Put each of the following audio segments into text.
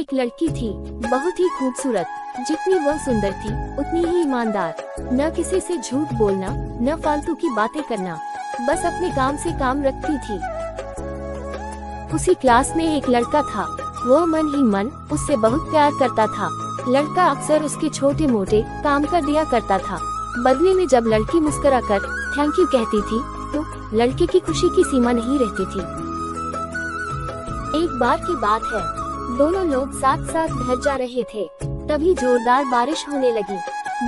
एक लड़की थी, बहुत ही खूबसूरत। जितनी वह सुंदर थी उतनी ही ईमानदार। न किसी से झूठ बोलना, न फालतू की बातें करना, बस अपने काम से काम रखती थी। उसी क्लास में एक लड़का था, वो मन ही मन उससे बहुत प्यार करता था। लड़का अक्सर उसके छोटे मोटे काम कर दिया करता था। बदले में जब लड़की मुस्कुराकर थैंक यू कहती थी तो लड़के की खुशी की सीमा नहीं रहती थी। एक बार की बात है, दोनों लोग साथ साथ घर जा रहे थे, तभी जोरदार बारिश होने लगी।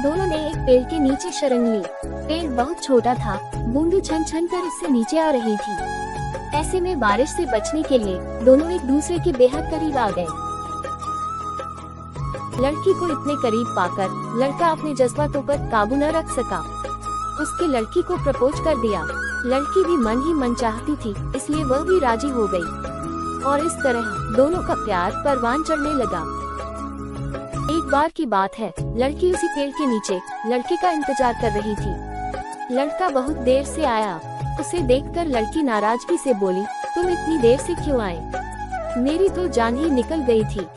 दोनों ने एक पेड़ के नीचे शरण ली। पेड़ बहुत छोटा था, बूंदें छन छन कर उससे नीचे आ रही थी। ऐसे में बारिश से बचने के लिए दोनों एक दूसरे के बेहद करीब आ गए। लड़की को इतने करीब पाकर लड़का अपने जज्बातों पर काबू न रख सका। उसके लड़की को प्रपोज कर दिया। लड़की भी मन ही मन चाहती थी, इसलिए वह भी राजी हो गई और इस तरह दोनों का प्यार परवान चढ़ने लगा। एक बार की बात है, लड़की उसी पेड़ के नीचे लड़के का इंतजार कर रही थी। लड़का बहुत देर से आया। उसे देखकर लड़की नाराजगी से बोली, तुम इतनी देर से क्यों आए? मेरी तो जान ही निकल गई थी।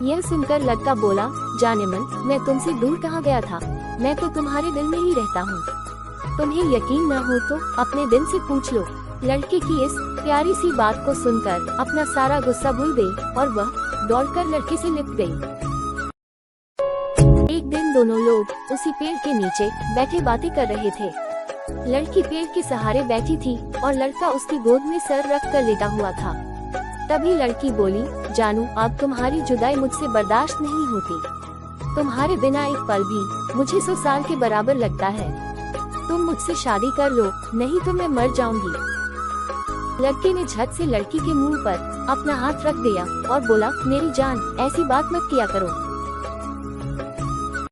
यह सुनकर लड़का बोला, जाने मन, मैं तुमसे दूर कहाँ गया था, मैं तो तुम्हारे दिल में ही रहता हूँ। तुम्हें यकीन न हो तो अपने दिल से पूछ लो। लड़के की इस प्यारी सी बात को सुनकर अपना सारा गुस्सा भूल गई और वह दौड़कर लड़के से लिपट गई। एक दिन दोनों लोग उसी पेड़ के नीचे बैठे बातें कर रहे थे। लड़की पेड़ के सहारे बैठी थी और लड़का उसकी गोद में सर रख कर लेटा हुआ था। तभी लड़की बोली, जानू, अब तुम्हारी जुदाई मुझसे बर्दाश्त नहीं होती। तुम्हारे बिना एक पल भी मुझे 100 साल के बराबर लगता है। तुम मुझसे शादी कर लो, नहीं तो मैं मर जाऊंगी। लड़के ने झट से लड़की के मुंह पर अपना हाथ रख दिया और बोला, मेरी जान, ऐसी बात मत किया करो।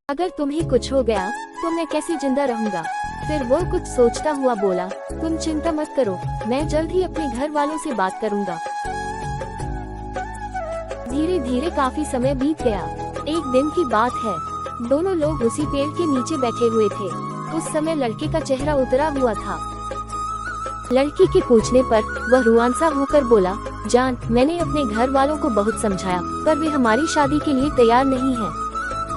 अगर तुम्हें कुछ हो गया तो मैं कैसे जिंदा रहूंगा? फिर वो कुछ सोचता हुआ बोला, तुम चिंता मत करो, मैं जल्द ही अपने घर वालों से बात करूंगा। धीरे धीरे काफी समय बीत गया। एक दिन की बात है, दोनों लोग उसी पेड़ के नीचे बैठे हुए थे। उस समय लड़के का चेहरा उतरा हुआ था। लड़की के पूछने पर वह रुआंसा होकर बोला, जान, मैंने अपने घर वालों को बहुत समझाया, पर वे हमारी शादी के लिए तैयार नहीं हैं।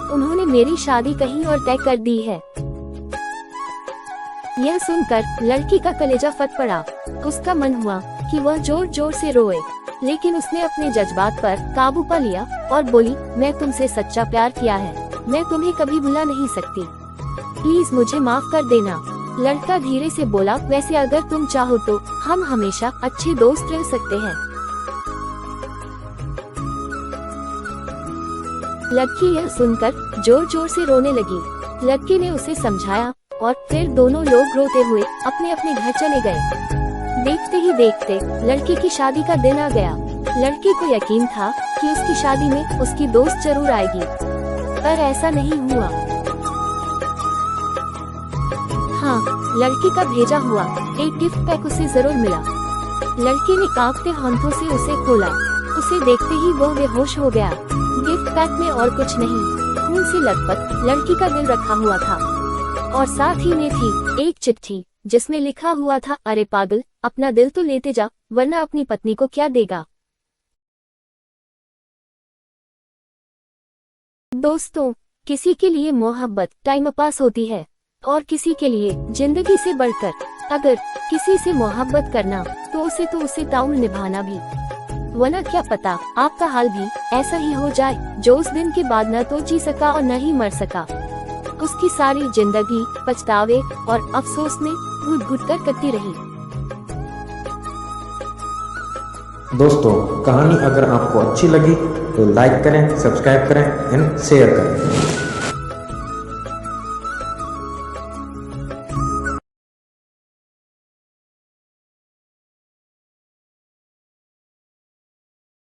उन्होंने मेरी शादी कहीं और तय कर दी है। यह सुनकर लड़की का कलेजा फट पड़ा। उसका मन हुआ कि वह जोर जोर से रोए, लेकिन उसने अपने जज्बात पर काबू पा लिया और बोली, मैं तुमसे सच्चा प्यार किया है, मैं तुम्हें कभी भुला नहीं सकती। प्लीज मुझे माफ कर देना। लड़का धीरे से बोला, वैसे अगर तुम चाहो तो हम हमेशा अच्छे दोस्त रह सकते हैं। लड़की यह सुनकर जोर जोर से रोने लगी। लड़के ने उसे समझाया और फिर दोनों लोग रोते हुए अपने अपने घर चले गए। देखते ही देखते लड़के की शादी का दिन आ गया। लड़के को यकीन था कि उसकी शादी में उसकी दोस्त जरूर आएगी, पर ऐसा नहीं हुआ। हाँ, लड़की का भेजा हुआ एक गिफ्ट पैक उसे जरूर मिला। लड़के ने कांपते हाथों से उसे खोला। उसे देखते ही वह बेहोश हो गया। गिफ्ट पैक में और कुछ नहीं, खून से लथपथ लड़की का दिल रखा हुआ था और साथ ही में थी एक चिट्ठी जिसमें लिखा हुआ था, अरे पागल, अपना दिल तो लेते जा, वरना अपनी पत्नी को क्या देगा। दोस्तों, किसी के लिए मोहब्बत टाइम पास होती है और किसी के लिए जिंदगी से बढ़कर। अगर किसी से मोहब्बत करना तो उसे ताउल निभाना भी, वरना क्या पता आपका हाल भी ऐसा ही हो जाए जो उस दिन के बाद न तो जी सका और न ही मर सका। उसकी सारी जिंदगी पछतावे और अफसोस में घुट घुट कर कटती रही। दोस्तों, कहानी अगर आपको अच्छी लगी तो लाइक करें, सब्सक्राइब करें एंड शेयर करें।